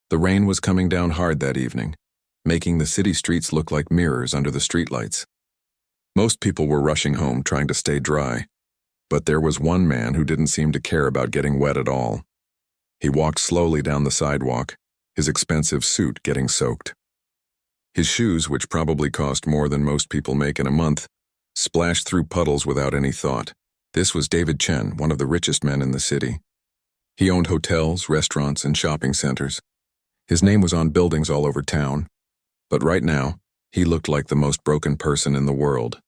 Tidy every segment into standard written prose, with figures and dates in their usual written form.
The rain was coming down hard that evening, making the city streets look like mirrors under the streetlights. Most people were rushing home trying to stay dry, but there was one man who didn't seem to care about getting wet at all. He walked slowly down the sidewalk, his expensive suit getting soaked. His shoes, which probably cost more than most people make in a month, splashed through puddles without any thought. This was David Chen, one of the richest men in the city. He owned hotels, restaurants, and shopping centers. His name was on buildings all over town, but right now, he looked like the most broken person in the world.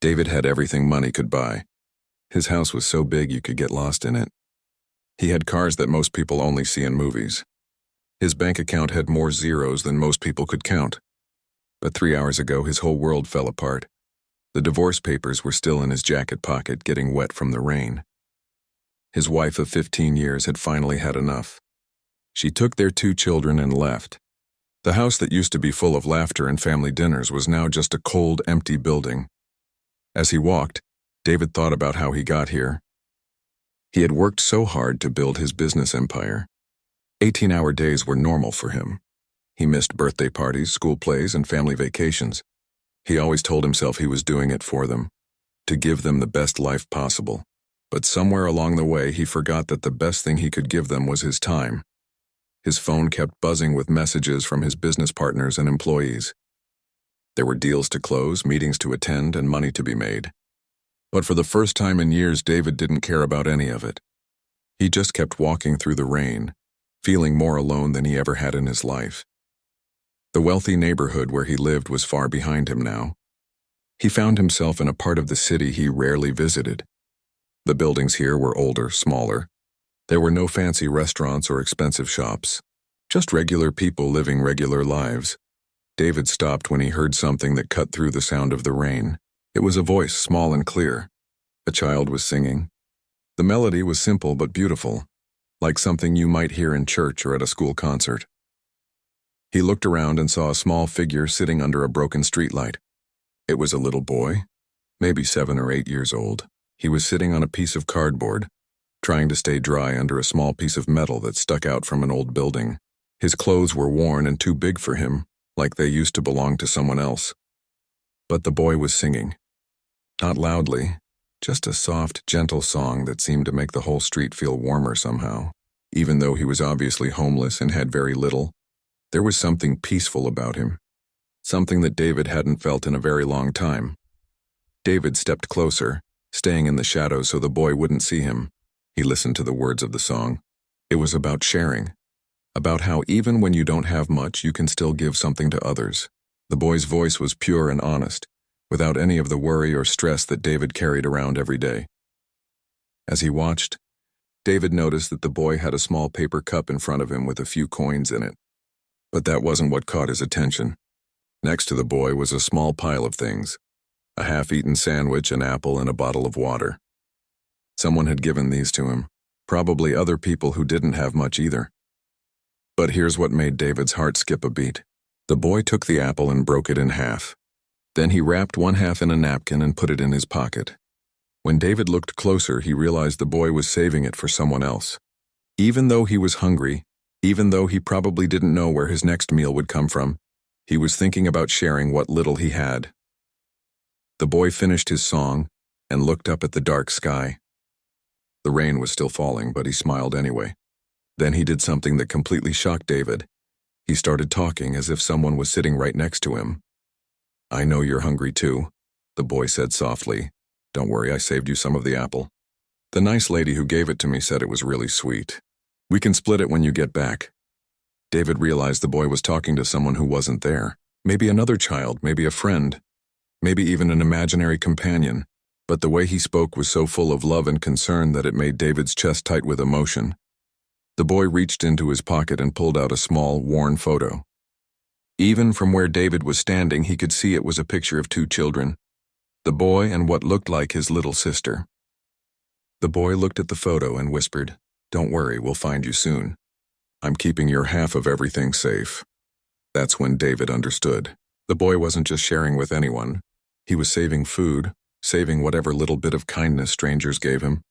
David had everything money could buy. His house was so big you could get lost in it. He had cars that most people only see in movies. His bank account had more zeros than most people could count. But 3 hours ago, his whole world fell apart. The divorce papers were still in his jacket pocket, getting wet from the rain. His wife of 15 years had finally had enough. She took their 2 children and left. The house that used to be full of laughter and family dinners was now just a cold, empty building. As he walked, David thought about how he got here. He had worked so hard to build his business empire. 18-hour days were normal for him. He missed birthday parties, school plays, and family vacations. He always told himself he was doing it for them, to give them the best life possible. But somewhere along the way, he forgot that the best thing he could give them was his time. His phone kept buzzing with messages from his business partners and employees. There were deals to close, meetings to attend, and money to be made. But for the first time in years, David didn't care about any of it. He just kept walking through the rain, feeling more alone than he ever had in his life. The wealthy neighborhood where he lived was far behind him now. He found himself in a part of the city he rarely visited. The buildings here were older, smaller. There were no fancy restaurants or expensive shops, just regular people living regular lives. David stopped when he heard something that cut through the sound of the rain. It was a voice, small and clear. A child was singing. The melody was simple but beautiful, like something you might hear in church or at a school concert. He looked around and saw a small figure sitting under a broken streetlight. It was a little boy, maybe 7 or 8 years old. He was sitting on a piece of cardboard, trying to stay dry under a small piece of metal that stuck out from an old building. His clothes were worn and too big for him, like they used to belong to someone else. But the boy was singing. Not loudly, just a soft, gentle song that seemed to make the whole street feel warmer somehow. Even though he was obviously homeless and had very little, there was something peaceful about him, something that David hadn't felt in a very long time. David stepped closer, staying in the shadows so the boy wouldn't see him. He listened to the words of the song. It was about sharing, about how even when you don't have much, you can still give something to others. The boy's voice was pure and honest, without any of the worry or stress that David carried around every day. As he watched, David noticed that the boy had a small paper cup in front of him with a few coins in it. But that wasn't what caught his attention. Next to the boy was a small pile of things, a half-eaten sandwich, an apple, and a bottle of water. Someone had given these to him, probably other people who didn't have much either. But here's what made David's heart skip a beat. The boy took the apple and broke it in half. Then he wrapped one half in a napkin and put it in his pocket. When David looked closer, he realized the boy was saving it for someone else. Even though he was hungry, even though he probably didn't know where his next meal would come from, he was thinking about sharing what little he had. The boy finished his song and looked up at the dark sky. The rain was still falling, but he smiled anyway. Then he did something that completely shocked David. He started talking as if someone was sitting right next to him. "I know you're hungry too," the boy said softly. "Don't worry, I saved you some of the apple. The nice lady who gave it to me said it was really sweet. We can split it when you get back." David realized the boy was talking to someone who wasn't there. Maybe another child, maybe a friend, maybe even an imaginary companion. But the way he spoke was so full of love and concern that it made David's chest tight with emotion. The boy reached into his pocket and pulled out a small, worn photo. Even from where David was standing, he could see it was a picture of 2 children, the boy and what looked like his little sister. The boy looked at the photo and whispered, "Don't worry, we'll find you soon. I'm keeping your half of everything safe." That's when David understood. The boy wasn't just sharing with anyone. He was saving food, saving whatever little bit of kindness strangers gave him,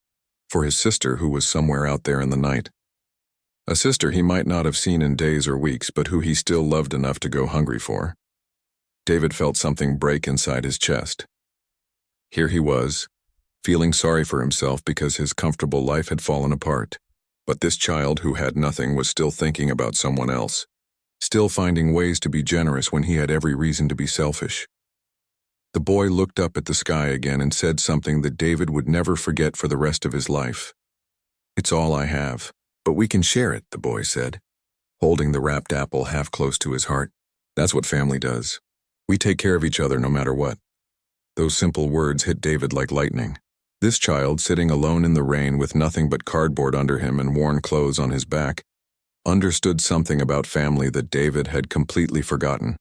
for his sister who was somewhere out there in the night. A sister he might not have seen in days or weeks, but who he still loved enough to go hungry for. David felt something break inside his chest. Here he was, feeling sorry for himself because his comfortable life had fallen apart. But this child who had nothing was still thinking about someone else, still finding ways to be generous when he had every reason to be selfish. The boy looked up at the sky again and said something that David would never forget for the rest of his life. "It's all I have, but we can share it," the boy said, holding the wrapped apple half close to his heart. "That's what family does. We take care of each other no matter what." Those simple words hit David like lightning. This child, sitting alone in the rain with nothing but cardboard under him and worn clothes on his back, understood something about family that David had completely forgotten.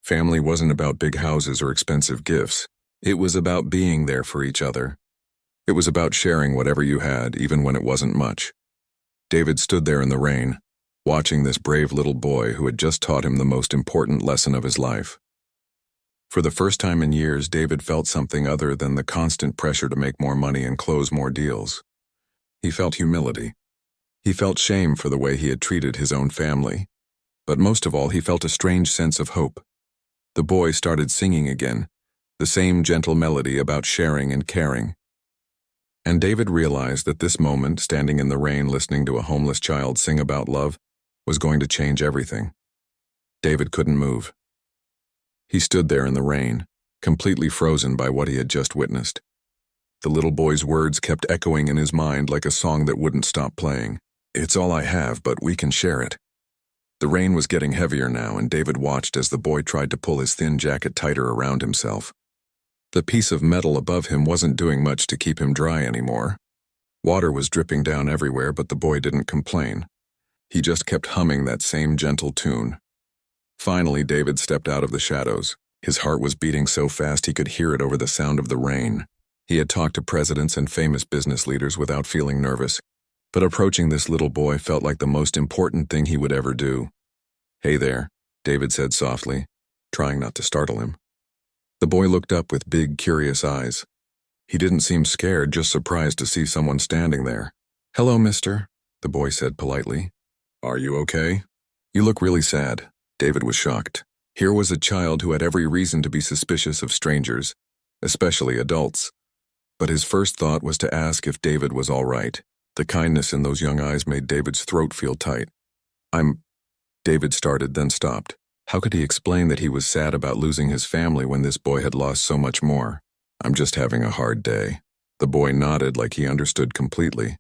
Family wasn't about big houses or expensive gifts. It was about being there for each other. It was about sharing whatever you had, even when it wasn't much. David stood there in the rain, watching this brave little boy who had just taught him the most important lesson of his life. For the first time in years, David felt something other than the constant pressure to make more money and close more deals. He felt humility. He felt shame for the way he had treated his own family. But most of all, he felt a strange sense of hope. The boy started singing again, the same gentle melody about sharing and caring. And David realized that this moment, standing in the rain listening to a homeless child sing about love, was going to change everything. David couldn't move. He stood there in the rain, completely frozen by what he had just witnessed. The little boy's words kept echoing in his mind like a song that wouldn't stop playing. "It's all I have, but we can share it." The rain was getting heavier now, and David watched as the boy tried to pull his thin jacket tighter around himself. The piece of metal above him wasn't doing much to keep him dry anymore. Water was dripping down everywhere, but the boy didn't complain. He just kept humming that same gentle tune. Finally, David stepped out of the shadows. His heart was beating so fast he could hear it over the sound of the rain. He had talked to presidents and famous business leaders without feeling nervous, but approaching this little boy felt like the most important thing he would ever do. "Hey there," David said softly, trying not to startle him. The boy looked up with big, curious eyes. He didn't seem scared, just surprised to see someone standing there. "Hello, mister," the boy said politely. "Are you okay? You look really sad." David was shocked. Here was a child who had every reason to be suspicious of strangers, especially adults. But his first thought was to ask if David was all right. The kindness in those young eyes made David's throat feel tight. David started, then stopped. How could he explain that he was sad about losing his family when this boy had lost so much more? "I'm just having a hard day." The boy nodded like he understood completely.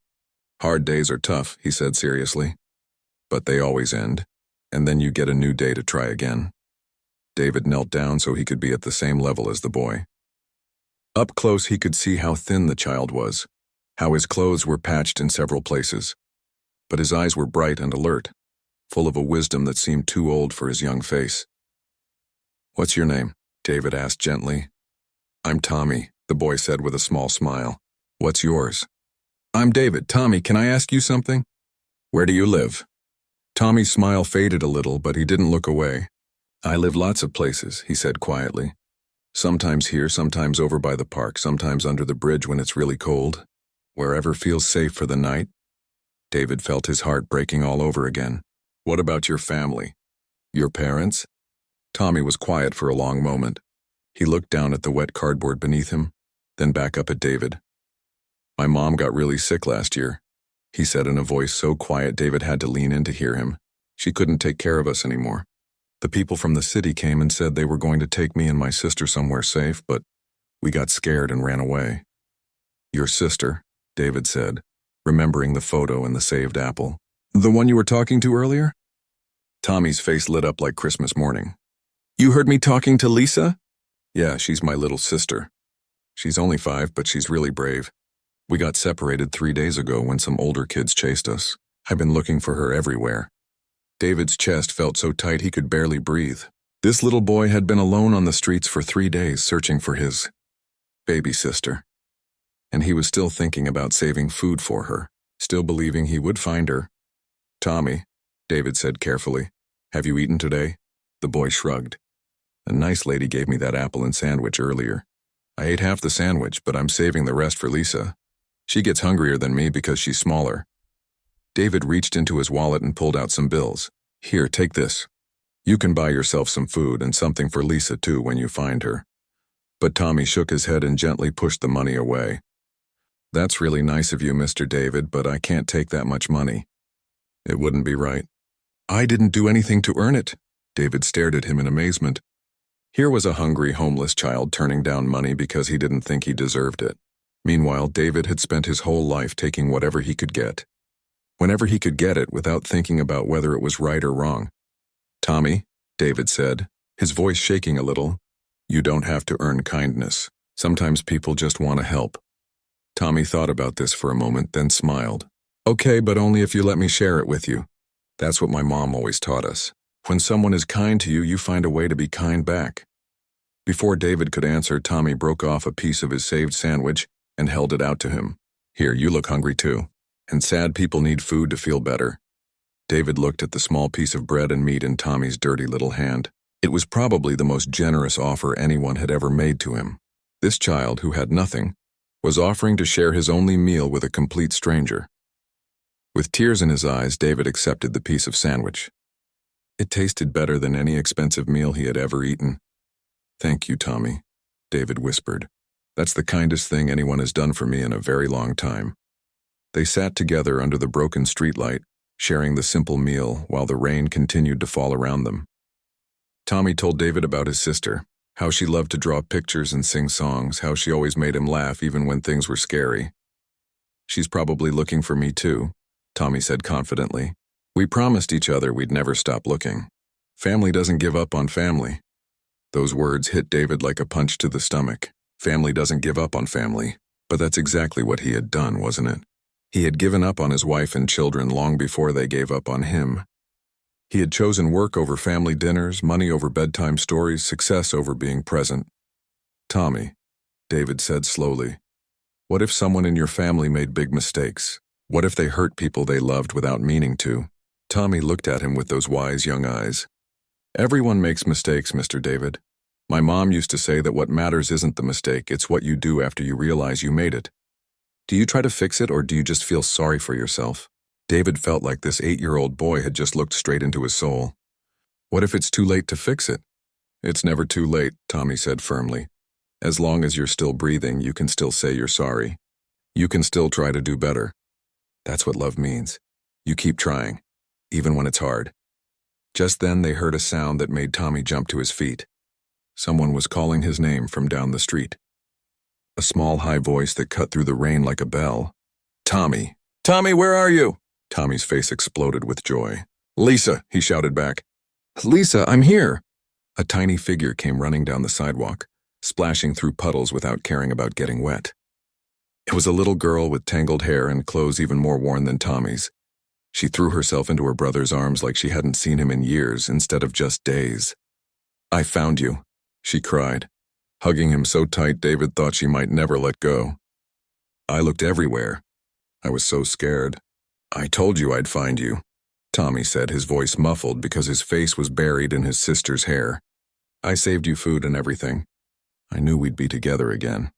"Hard days are tough," he said seriously. "But they always end, and then you get a new day to try again." David knelt down so he could be at the same level as the boy. Up close, he could see how thin the child was, how his clothes were patched in several places. But his eyes were bright and alert, full of a wisdom that seemed too old for his young face. "What's your name?" David asked gently. "I'm Tommy," the boy said with a small smile. "What's yours?" "I'm David. Tommy, can I ask you something?" "Where do you live?" Tommy's smile faded a little, but he didn't look away. "I live lots of places," he said quietly. "Sometimes here, sometimes over by the park, sometimes under the bridge when it's really cold. Wherever feels safe for the night." David felt his heart breaking all over again. "What about your family? Your parents?" Tommy was quiet for a long moment. He looked down at the wet cardboard beneath him, then back up at David. "My mom got really sick last year," he said in a voice so quiet David had to lean in to hear him. "She couldn't take care of us anymore. The people from the city came and said they were going to take me and my sister somewhere safe, but we got scared and ran away." "Your sister," David said, remembering the photo and the saved apple. "The one you were talking to earlier?" Tommy's face lit up like Christmas morning. "You heard me talking to Lisa?" "Yeah, she's my little sister. She's only 5, but she's really brave. We got separated 3 days ago when some older kids chased us. I've been looking for her everywhere." David's chest felt so tight he could barely breathe. This little boy had been alone on the streets for 3 days searching for his baby sister. And he was still thinking about saving food for her, still believing he would find her. "Tommy," David said carefully, "have you eaten today?" The boy shrugged. "A nice lady gave me that apple and sandwich earlier. I ate half the sandwich, but I'm saving the rest for Lisa. She gets hungrier than me because she's smaller." David reached into his wallet and pulled out some bills. Here, take this. You can buy yourself some food and something for Lisa too when you find her. But Tommy shook his head and gently pushed the money away. That's really nice of you, Mr. David, but I can't take that much money. It wouldn't be right. I didn't do anything to earn it. David stared at him in amazement. Here was a hungry, homeless child turning down money because he didn't think he deserved it. Meanwhile, David had spent his whole life taking whatever he could get. Whenever he could get it without thinking about whether it was right or wrong. Tommy, David said, his voice shaking a little, you don't have to earn kindness. Sometimes people just want to help. Tommy thought about this for a moment, then smiled. Okay, but only if you let me share it with you. That's what my mom always taught us. When someone is kind to you, you find a way to be kind back. Before David could answer, Tommy broke off a piece of his saved sandwich and held it out to him. Here, you look hungry too. And sad people need food to feel better. David looked at the small piece of bread and meat in Tommy's dirty little hand. It was probably the most generous offer anyone had ever made to him. This child, who had nothing, was offering to share his only meal with a complete stranger. With tears in his eyes, David accepted the piece of sandwich. It tasted better than any expensive meal he had ever eaten. Thank you, Tommy, David whispered. That's the kindest thing anyone has done for me in a very long time. They sat together under the broken streetlight, sharing the simple meal while the rain continued to fall around them. Tommy told David about his sister, how she loved to draw pictures and sing songs, how she always made him laugh even when things were scary. She's probably looking for me too, Tommy said confidently. We promised each other we'd never stop looking. Family doesn't give up on family. Those words hit David like a punch to the stomach. Family doesn't give up on family, but that's exactly what he had done, wasn't it? He had given up on his wife and children long before they gave up on him. He had chosen work over family dinners, money over bedtime stories, success over being present. Tommy, David said slowly, what if someone in your family made big mistakes? What if they hurt people they loved without meaning to? Tommy looked at him with those wise young eyes. Everyone makes mistakes, Mr. David. My mom used to say that what matters isn't the mistake, it's what you do after you realize you made it. Do you try to fix it or do you just feel sorry for yourself? David felt like this 8-year-old boy had just looked straight into his soul. What if it's too late to fix it? It's never too late, Tommy said firmly. As long as you're still breathing, you can still say you're sorry. You can still try to do better. That's what love means. You keep trying, even when it's hard. Just then they heard a sound that made Tommy jump to his feet. Someone was calling his name from down the street. A small, high voice that cut through the rain like a bell. Tommy! Tommy, where are you? Tommy's face exploded with joy. Lisa, he shouted back. Lisa, I'm here. A tiny figure came running down the sidewalk, splashing through puddles without caring about getting wet. It was a little girl with tangled hair and clothes even more worn than Tommy's. She threw herself into her brother's arms like she hadn't seen him in years instead of just days. I found you, she cried, hugging him so tight David thought she might never let go. I looked everywhere. I was so scared. I told you I'd find you, Tommy said, his voice muffled because his face was buried in his sister's hair. I saved you food and everything. I knew we'd be together again.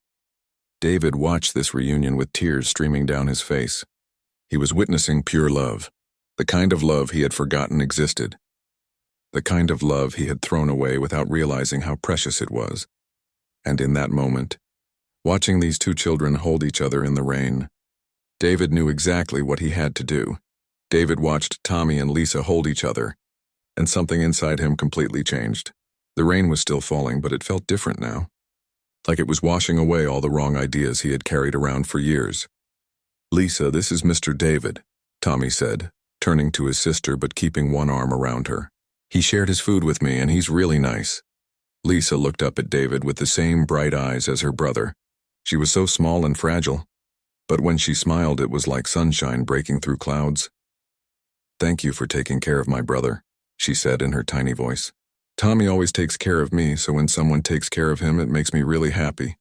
David watched this reunion with tears streaming down his face. He was witnessing pure love, the kind of love he had forgotten existed, the kind of love he had thrown away without realizing how precious it was. And in that moment, watching these two children hold each other in the rain, David knew exactly what he had to do. David watched Tommy and Lisa hold each other, and something inside him completely changed. The rain was still falling, but it felt different now. Like it was washing away all the wrong ideas he had carried around for years. Lisa, this is Mr. David, Tommy said, turning to his sister but keeping one arm around her. He shared his food with me and he's really nice. Lisa looked up at David with the same bright eyes as her brother. She was so small and fragile, but when she smiled it was like sunshine breaking through clouds. Thank you for taking care of my brother, she said in her tiny voice. Tommy always takes care of me, so when someone takes care of him, it makes me really happy.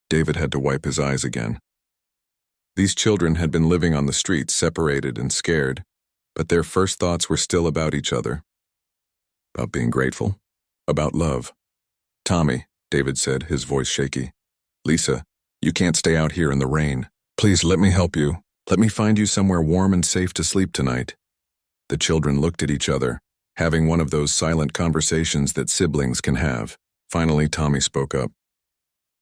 David had to wipe his eyes again. These children had been living on the streets, separated and scared, but their first thoughts were still about each other. About being grateful. About love. Tommy, David said, his voice shaky. Lisa, you can't stay out here in the rain. Please let me help you. Let me find you somewhere warm and safe to sleep tonight." The children looked at each other, having one of those silent conversations that siblings can have. Finally, Tommy spoke up.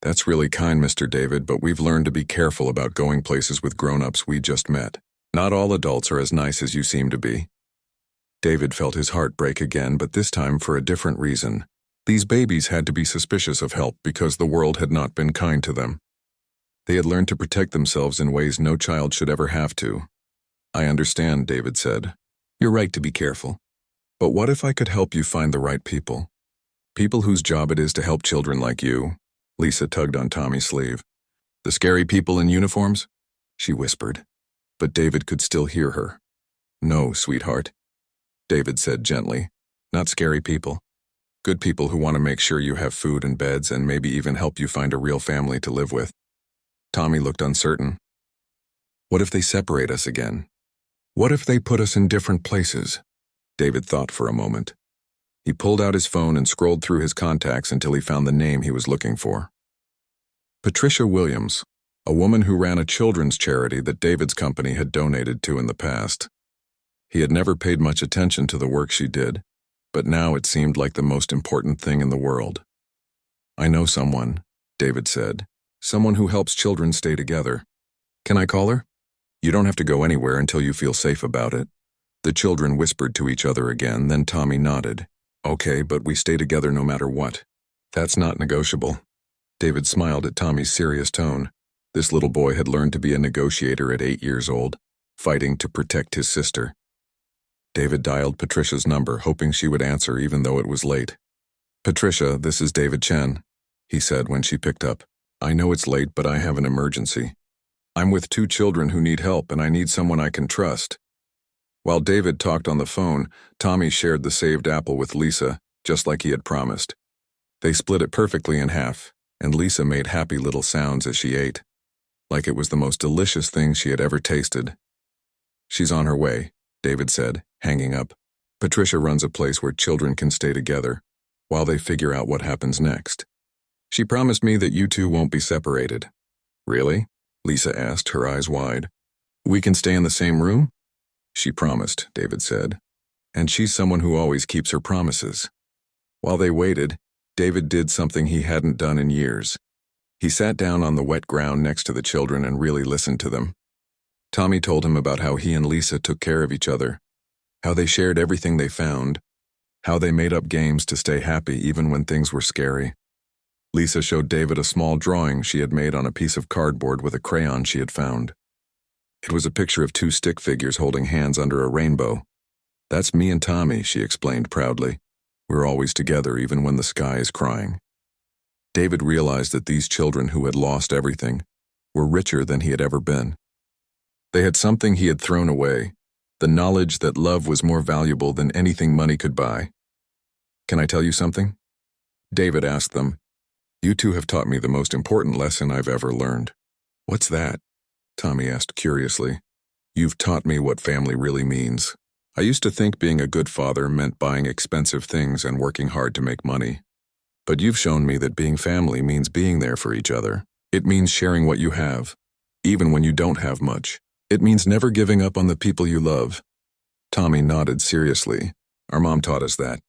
"That's really kind, Mr. David, but we've learned to be careful about going places with grown-ups we just met. Not all adults are as nice as you seem to be." David felt his heart break again, but this time for a different reason. These babies had to be suspicious of help because the world had not been kind to them. They had learned to protect themselves in ways no child should ever have to. "I understand," David said. "You're right to be careful. But what if I could help you find the right people? People whose job it is to help children like you." Lisa tugged on Tommy's sleeve. "The scary people in uniforms?" she whispered. But David could still hear her. "No, sweetheart," David said gently. "Not scary people. Good people who want to make sure you have food and beds and maybe even help you find a real family to live with." Tommy looked uncertain. "What if they separate us again? What if they put us in different places?" David thought for a moment. He pulled out his phone and scrolled through his contacts until he found the name he was looking for. Patricia Williams, a woman who ran a children's charity that David's company had donated to in the past. He had never paid much attention to the work she did, but now it seemed like the most important thing in the world. "I know someone," David said. "Someone who helps children stay together. Can I call her?" "You don't have to go anywhere until you feel safe about it." The children whispered to each other again, then Tommy nodded. "Okay, but we stay together no matter what." "That's not negotiable." David smiled at Tommy's serious tone. This little boy had learned to be a negotiator at 8 years old, fighting to protect his sister. David dialed Patricia's number, hoping she would answer even though it was late. "Patricia, this is David Chen," he said when she picked up. "I know it's late, but I have an emergency. I'm with 2 children who need help, and I need someone I can trust." While David talked on the phone, Tommy shared the saved apple with Lisa, just like he had promised. They split it perfectly in half, and Lisa made happy little sounds as she ate, like it was the most delicious thing she had ever tasted. "She's on her way," David said, hanging up. "Patricia runs a place where children can stay together, while they figure out what happens next. She promised me that you two won't be separated." "Really?" Lisa asked, her eyes wide. "We can stay in the same room?" "She promised," David said. "And she's someone who always keeps her promises." While they waited, David did something he hadn't done in years. He sat down on the wet ground next to the children and really listened to them. Tommy told him about how he and Lisa took care of each other, how they shared everything they found, how they made up games to stay happy even when things were scary. Lisa showed David a small drawing she had made on a piece of cardboard with a crayon she had found. It was a picture of 2 stick figures holding hands under a rainbow. "That's me and Tommy," she explained proudly. "We're always together even when the sky is crying." David realized that these children who had lost everything were richer than he had ever been. They had something he had thrown away, the knowledge that love was more valuable than anything money could buy. "Can I tell you something?" David asked them. "You two have taught me the most important lesson I've ever learned." "What's that?" Tommy asked curiously. "You've taught me what family really means. I used to think being a good father meant buying expensive things and working hard to make money. But you've shown me that being family means being there for each other. It means sharing what you have, even when you don't have much. It means never giving up on the people you love." Tommy nodded seriously. "Our mom taught us that.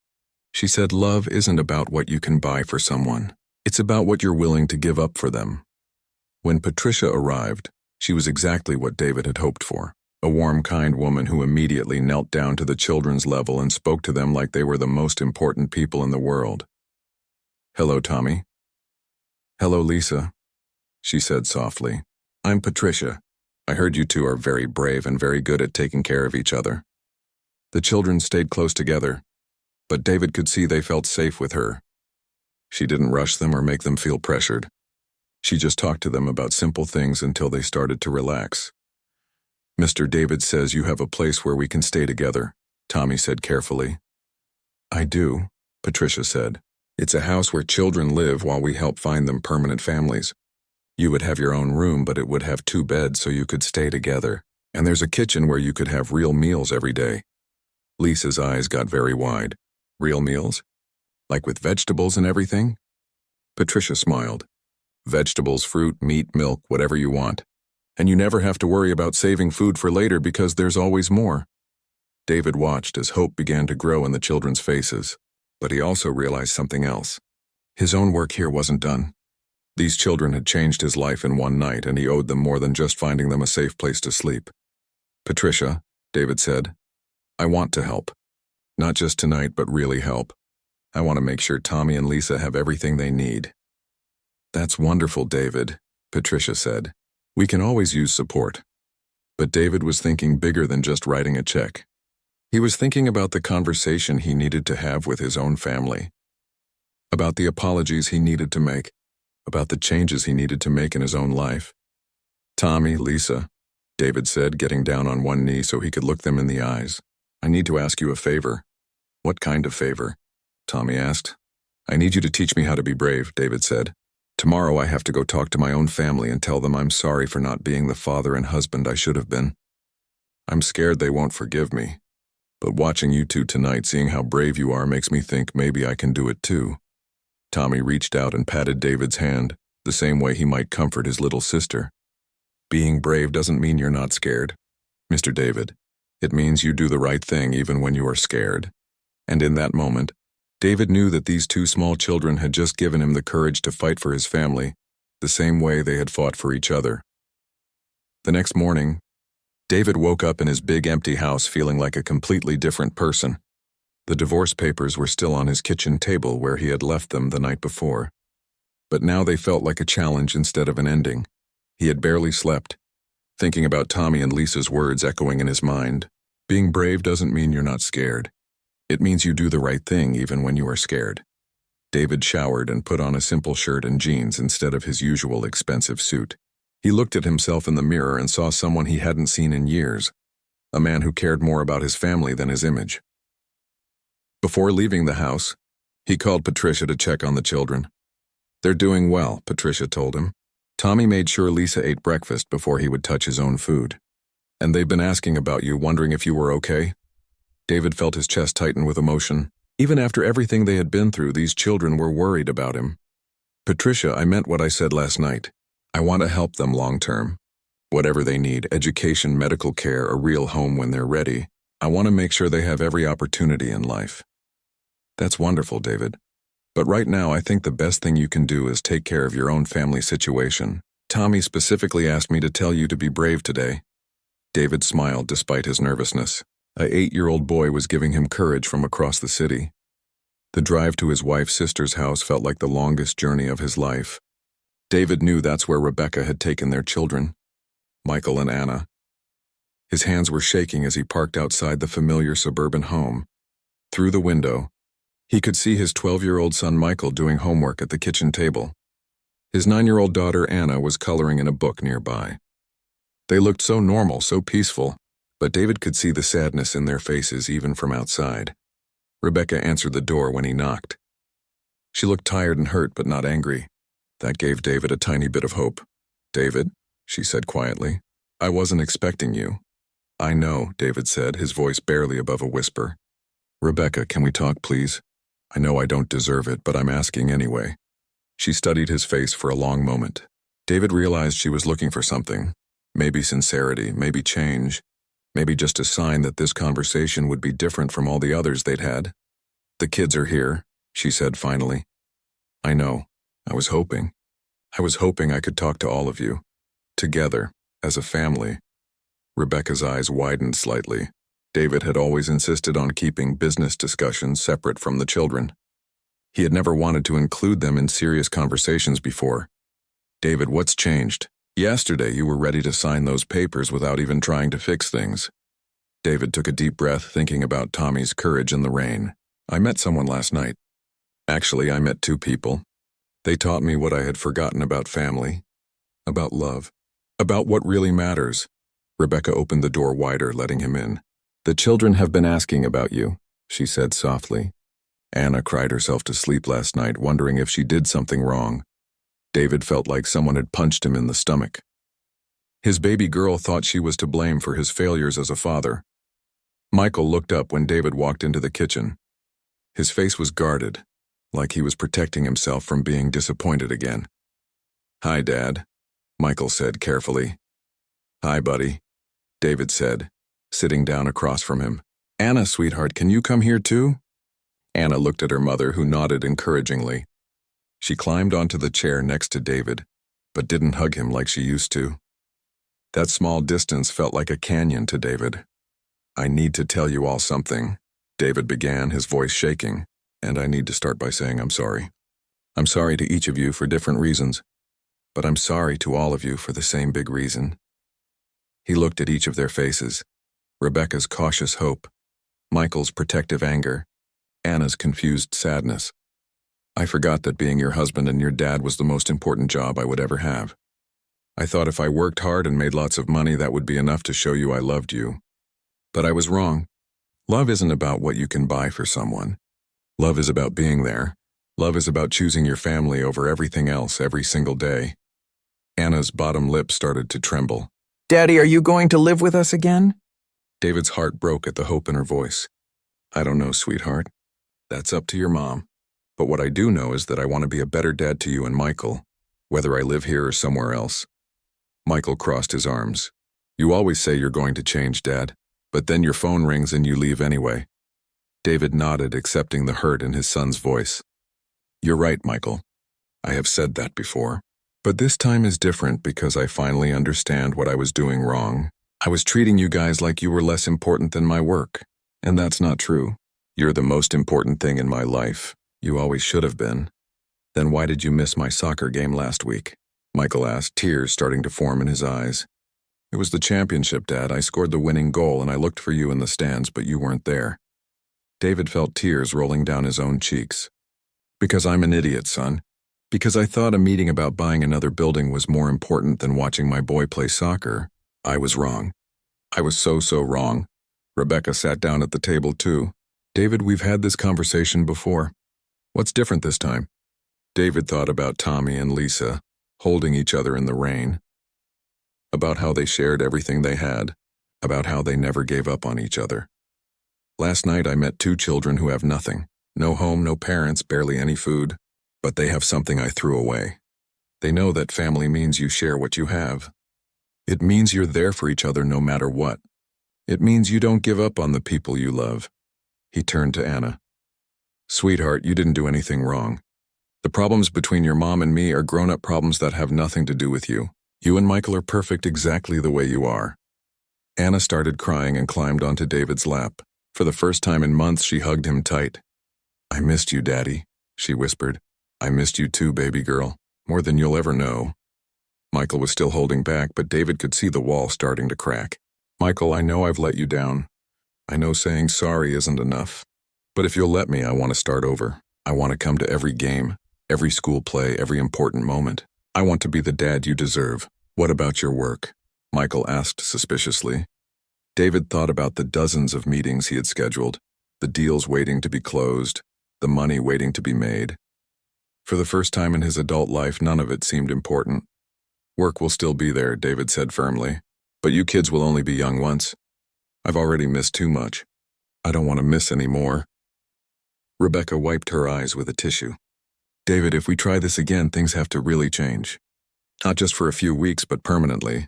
She said love isn't about what you can buy for someone. It's about what you're willing to give up for them." When Patricia arrived, she was exactly what David had hoped for. A warm, kind woman who immediately knelt down to the children's level and spoke to them like they were the most important people in the world. "Hello, Tommy." "Hello, Lisa," she said softly. "I'm Patricia. I heard you two are very brave and very good at taking care of each other." The children stayed close together, but David could see they felt safe with her. She didn't rush them or make them feel pressured. She just talked to them about simple things until they started to relax. "Mr. David says you have a place where we can stay together," Tommy said carefully. "I do," Patricia said. "It's a house where children live while we help find them permanent families. You would have your own room, but it would have 2 beds so you could stay together. And there's a kitchen where you could have real meals every day." Lisa's eyes got very wide. "Real meals? Like with vegetables and everything?" Patricia smiled. "Vegetables, fruit, meat, milk, whatever you want. And you never have to worry about saving food for later because there's always more. David watched as hope began to grow in the children's faces, but he also realized something else. His own work here wasn't done. These children had changed his life in one night, and he owed them more than just finding them a safe place to sleep. Patricia, David said, I want to help. Not just tonight, but really help. I want to make sure Tommy and Lisa have everything they need. That's wonderful, David, Patricia said. We can always use support. But David was thinking bigger than just writing a check. He was thinking about the conversation he needed to have with his own family, about the apologies he needed to make, about the changes he needed to make in his own life. Tommy, Lisa, David said, getting down on one knee so he could look them in the eyes. I need to ask you a favor. What kind of favor? Tommy asked. I need you to teach me how to be brave, David said. Tomorrow I have to go talk to my own family and tell them I'm sorry for not being the father and husband I should have been. I'm scared they won't forgive me. But watching you two tonight, seeing how brave you are, makes me think maybe I can do it too. Tommy reached out and patted David's hand, the same way he might comfort his little sister. Being brave doesn't mean you're not scared, Mr. David. It means you do the right thing even when you are scared. And in that moment, David knew that these two small children had just given him the courage to fight for his family, the same way they had fought for each other. The next morning, David woke up in his big empty house feeling like a completely different person. The divorce papers were still on his kitchen table where he had left them the night before. But now they felt like a challenge instead of an ending. He had barely slept, thinking about Tommy and Lisa's words echoing in his mind. Being brave doesn't mean you're not scared. It means you do the right thing even when you are scared. David showered and put on a simple shirt and jeans instead of his usual expensive suit. He looked at himself in the mirror and saw someone he hadn't seen in years, a man who cared more about his family than his image. Before leaving the house, he called Patricia to check on the children. They're doing well, Patricia told him. Tommy made sure Lisa ate breakfast before he would touch his own food. And they've been asking about you, wondering if you were okay. David felt his chest tighten with emotion. Even after everything they had been through, these children were worried about him. Patricia, I meant what I said last night. I want to help them long term. Whatever they need, education, medical care, a real home when they're ready. I want to make sure they have every opportunity in life. That's wonderful, David. But right now, I think the best thing you can do is take care of your own family situation. Tommy specifically asked me to tell you to be brave today. David smiled despite his nervousness. An 8-year-old boy was giving him courage from across the city. The drive to his wife's sister's house felt like the longest journey of his life. David knew that's where Rebecca had taken their children, Michael and Anna. His hands were shaking as he parked outside the familiar suburban home. Through the window, he could see his 12-year-old son Michael doing homework at the kitchen table. His 9-year-old daughter Anna was coloring in a book nearby. They looked so normal, so peaceful, but David could see the sadness in their faces even from outside. Rebecca answered the door when he knocked. She looked tired and hurt, but not angry. That gave David a tiny bit of hope. David, she said quietly, I wasn't expecting you. I know, David said, his voice barely above a whisper. Rebecca, can we talk, please? I know I don't deserve it, but I'm asking anyway. She studied his face for a long moment. David realized she was looking for something. Maybe sincerity, maybe change. Maybe just a sign that this conversation would be different from all the others they'd had. The kids are here, she said finally. I know. I was hoping I could talk to all of you. Together, as a family. Rebecca's eyes widened slightly. David had always insisted on keeping business discussions separate from the children. He had never wanted to include them in serious conversations before. David, what's changed? Yesterday you were ready to sign those papers without even trying to fix things. David took a deep breath, thinking about Tommy's courage in the rain. I met someone last night. Actually, I met 2 people. They taught me what I had forgotten about family, about love, about what really matters. Rebecca opened the door wider, letting him in. The children have been asking about you, she said softly. Anna cried herself to sleep last night, wondering if she did something wrong. David felt like someone had punched him in the stomach. His baby girl thought she was to blame for his failures as a father. Michael looked up when David walked into the kitchen. His face was guarded, like he was protecting himself from being disappointed again. Hi, Dad, Michael said carefully. "Hi, buddy," David said, sitting down across from him. "Anna, sweetheart, can you come here too?" Anna looked at her mother, who nodded encouragingly. She climbed onto the chair next to David, but didn't hug him like she used to. That small distance felt like a canyon to David. "I need to tell you all something," David began, his voice shaking, "and I need to start by saying I'm sorry. I'm sorry to each of you for different reasons, but I'm sorry to all of you for the same big reason." He looked at each of their faces, Rebecca's cautious hope, Michael's protective anger, Anna's confused sadness. "I forgot that being your husband and your dad was the most important job I would ever have. I thought if I worked hard and made lots of money, that would be enough to show you I loved you. But I was wrong. Love isn't about what you can buy for someone. Love is about being there. Love is about choosing your family over everything else every single day." Anna's bottom lip started to tremble. "Daddy, are you going to live with us again?" David's heart broke at the hope in her voice. "I don't know, sweetheart. That's up to your mom. But what I do know is that I want to be a better dad to you and Michael, whether I live here or somewhere else." Michael crossed his arms. "You always say you're going to change, Dad, but then your phone rings and you leave anyway." David nodded, accepting the hurt in his son's voice. "You're right, Michael. I have said that before. But this time is different because I finally understand what I was doing wrong. I was treating you guys like you were less important than my work, and that's not true. You're the most important thing in my life. You always should have been." "Then why did you miss my soccer game last week?" Michael asked, tears starting to form in his eyes. "It was the championship, Dad. I scored the winning goal and I looked for you in the stands, but you weren't there." David felt tears rolling down his own cheeks. "Because I'm an idiot, son. Because I thought a meeting about buying another building was more important than watching my boy play soccer. I was wrong. I was so wrong." Rebecca sat down at the table too. "David, we've had this conversation before. What's different this time?" David thought about Tommy and Lisa, holding each other in the rain, about how they shared everything they had, about how they never gave up on each other. "Last night I met two children who have nothing. No home, no parents, barely any food. But they have something I threw away. They know that family means you share what you have. It means you're there for each other no matter what. It means you don't give up on the people you love." He turned to Anna. "Sweetheart, you didn't do anything wrong. The problems between your mom and me are grown-up problems that have nothing to do with you. You and Michael are perfect exactly the way you are." Anna started crying and climbed onto David's lap. For the first time in months, she hugged him tight. "I missed you, Daddy," she whispered. "I missed you too, baby girl, more than you'll ever know." Michael was still holding back, but David could see the wall starting to crack. "Michael, I know I've let you down. I know saying sorry isn't enough. But if you'll let me, I want to start over. I want to come to every game, every school play, every important moment. I want to be the dad you deserve." "What about your work?" Michael asked suspiciously. David thought about the dozens of meetings he had scheduled, the deals waiting to be closed, the money waiting to be made. For the first time in his adult life, none of it seemed important. "Work will still be there," David said firmly, "but you kids will only be young once. I've already missed too much. I don't want to miss any more." Rebecca wiped her eyes with a tissue. "David, if we try this again, things have to really change. Not just for a few weeks, but permanently."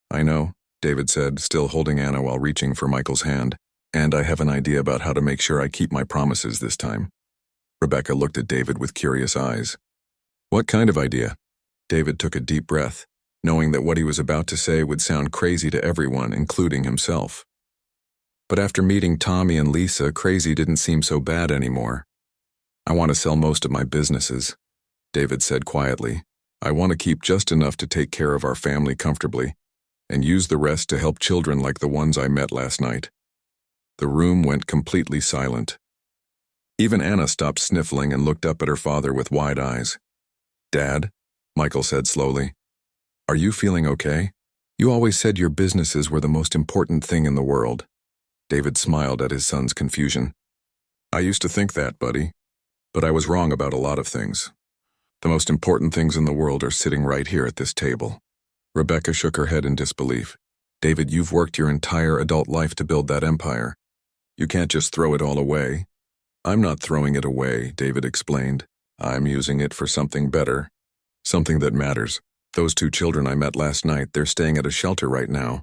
"I know," David said, still holding Anna while reaching for Michael's hand. "And I have an idea about how to make sure I keep my promises this time." Rebecca looked at David with curious eyes. "What kind of idea?" David took a deep breath, knowing that what he was about to say would sound crazy to everyone, including himself. But after meeting Tommy and Lisa, crazy didn't seem so bad anymore. "I want to sell most of my businesses," David said quietly. "I want to keep just enough to take care of our family comfortably, and use the rest to help children like the ones I met last night." The room went completely silent. Even Anna stopped sniffling and looked up at her father with wide eyes. "Dad," Michael said slowly, "are you feeling okay? You always said your businesses were the most important thing in the world." David smiled at his son's confusion. "I used to think that, buddy, but I was wrong about a lot of things. The most important things in the world are sitting right here at this table." Rebecca shook her head in disbelief. "David, you've worked your entire adult life to build that empire. You can't just throw it all away." "I'm not throwing it away," David explained. "I'm using it for something better, something that matters." Those 2 children I met last night, they're staying at a shelter right now.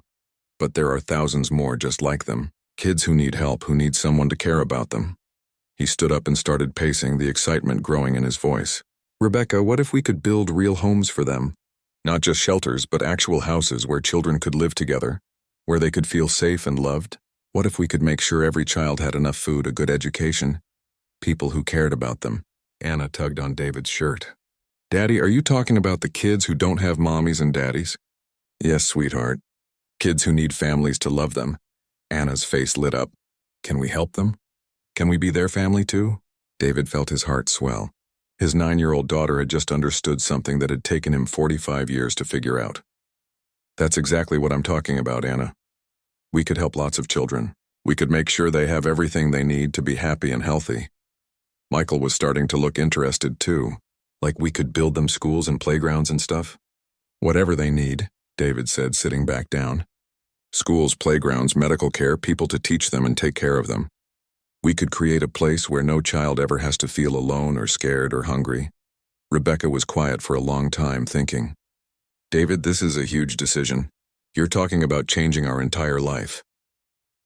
But there are thousands more just like them. Kids who need help, who need someone to care about them. He stood up and started pacing, the excitement growing in his voice. Rebecca, what if we could build real homes for them? Not just shelters, but actual houses where children could live together, where they could feel safe and loved. What if we could make sure every child had enough food, a good education, people who cared about them? Anna tugged on David's shirt. Daddy, are you talking about the kids who don't have mommies and daddies? Yes, sweetheart. Kids who need families to love them. Anna's face lit up. Can we help them? Can we be their family too? David felt his heart swell. His 9-year-old daughter had just understood something that had taken him 45 years to figure out. That's exactly what I'm talking about, Anna. We could help lots of children. We could make sure they have everything they need to be happy and healthy. Michael was starting to look interested too. Like we could build them schools and playgrounds and stuff. Whatever they need, David said, sitting back down. Schools, playgrounds, medical care, people to teach them and take care of them. We could create a place where no child ever has to feel alone or scared or hungry. Rebecca was quiet for a long time, thinking. David, this is a huge decision. You're talking about changing our entire life.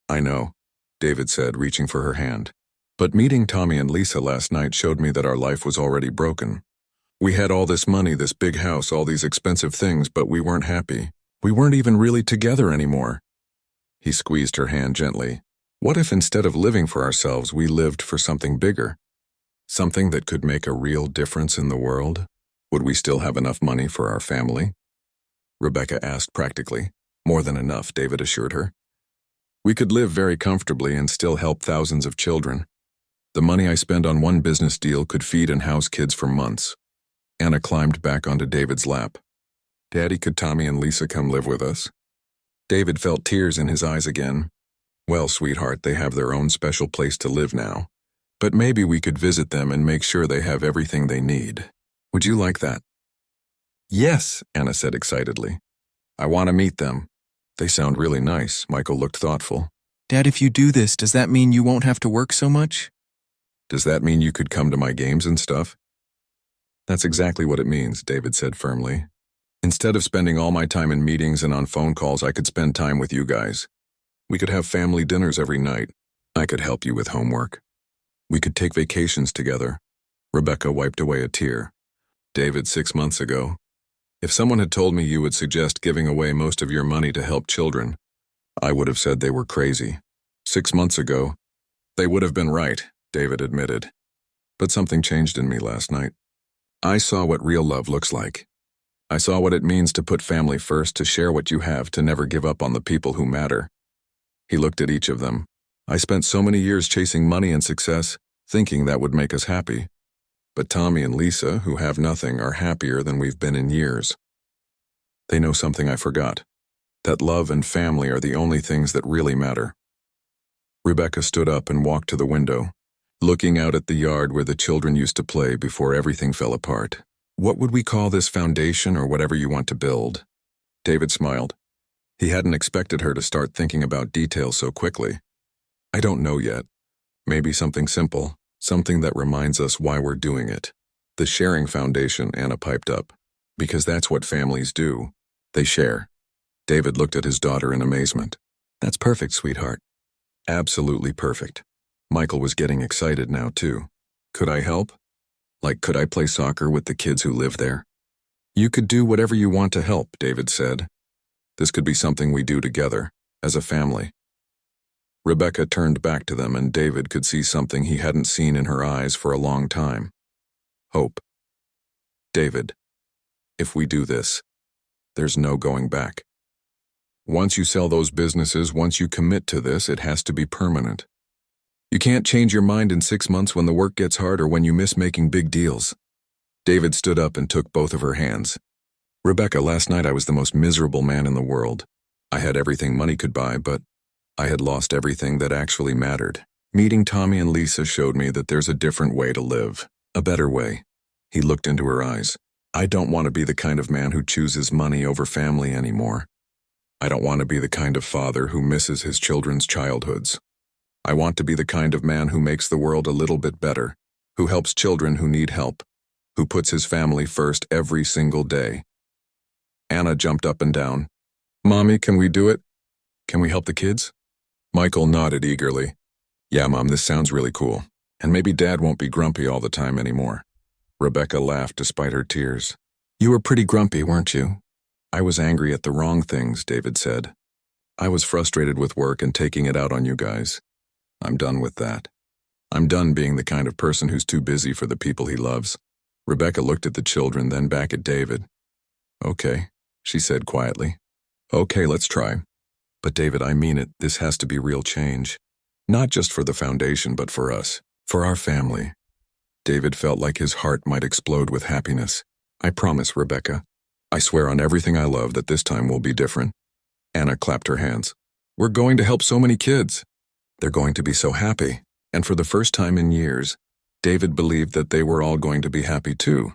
I know, David said, reaching for her hand. But meeting Tommy and Lisa last night showed me that our life was already broken. We had all this money, this big house, all these expensive things, but we weren't happy. We weren't even really together anymore. He squeezed her hand gently. What if instead of living for ourselves, we lived for something bigger? Something that could make a real difference in the world? Would we still have enough money for our family? Rebecca asked practically. More than enough, David assured her. We could live very comfortably and still help thousands of children. The money I spend on one business deal could feed and house kids for months. Anna climbed back onto David's lap. Daddy, could Tommy and Lisa come live with us? David felt tears in his eyes again. Well, sweetheart, they have their own special place to live now. But maybe we could visit them and make sure they have everything they need. Would you like that? Yes, Anna said excitedly. I want to meet them. They sound really nice. Michael looked thoughtful. Dad, if you do this, does that mean you won't have to work so much? Does that mean you could come to my games and stuff? That's exactly what it means, David said firmly. Instead of spending all my time in meetings and on phone calls, I could spend time with you guys. We could have family dinners every night. I could help you with homework. We could take vacations together. Rebecca wiped away a tear. David, 6 months ago. If someone had told me you would suggest giving away most of your money to help children, I would have said they were crazy. 6 months ago, they would have been right, David admitted. But something changed in me last night. I saw what real love looks like. I saw what it means to put family first, to share what you have, to never give up on the people who matter. He looked at each of them. I spent so many years chasing money and success, thinking that would make us happy. But Tommy and Lisa, who have nothing, are happier than we've been in years. They know something I forgot. That love and family are the only things that really matter. Rebecca stood up and walked to the window, looking out at the yard where the children used to play before everything fell apart. What would we call this foundation, or whatever you want to build? David smiled. He hadn't expected her to start thinking about details so quickly. I don't know yet. Maybe something simple, something that reminds us why we're doing it. The sharing foundation, Anna piped up. Because that's what families do. They share. David looked at his daughter in amazement. That's perfect, sweetheart. Absolutely perfect. Michael was getting excited now, too. Could I help? Like, could I play soccer with the kids who live there? You could do whatever you want to help, David said. This could be something we do together, as a family. Rebecca turned back to them, and David could see something he hadn't seen in her eyes for a long time. Hope. David, if we do this, there's no going back. Once you sell those businesses, once you commit to this, it has to be permanent. You can't change your mind in 6 months when the work gets hard or when you miss making big deals. David stood up and took both of her hands. Rebecca, last night I was the most miserable man in the world. I had everything money could buy, but I had lost everything that actually mattered. Meeting Tommy and Lisa showed me that there's a different way to live, a better way. He looked into her eyes. I don't want to be the kind of man who chooses money over family anymore. I don't want to be the kind of father who misses his children's childhoods. I want to be the kind of man who makes the world a little bit better, who helps children who need help, who puts his family first every single day. Anna jumped up and down. Mommy, can we do it? Can we help the kids? Michael nodded eagerly. Yeah, Mom, this sounds really cool. And maybe Dad won't be grumpy all the time anymore. Rebecca laughed despite her tears. You were pretty grumpy, weren't you? I was angry at the wrong things, David said. I was frustrated with work and taking it out on you guys. I'm done with that. I'm done being the kind of person who's too busy for the people he loves. Rebecca looked at the children, then back at David. Okay, she said quietly. Okay, let's try. But David, I mean it, this has to be real change. Not just for the foundation, but for us, for our family. David felt like his heart might explode with happiness. I promise, Rebecca. I swear on everything I love that this time will be different. Anna clapped her hands. We're going to help so many kids. They're going to be so happy. And for the first time in years, David believed that they were all going to be happy too.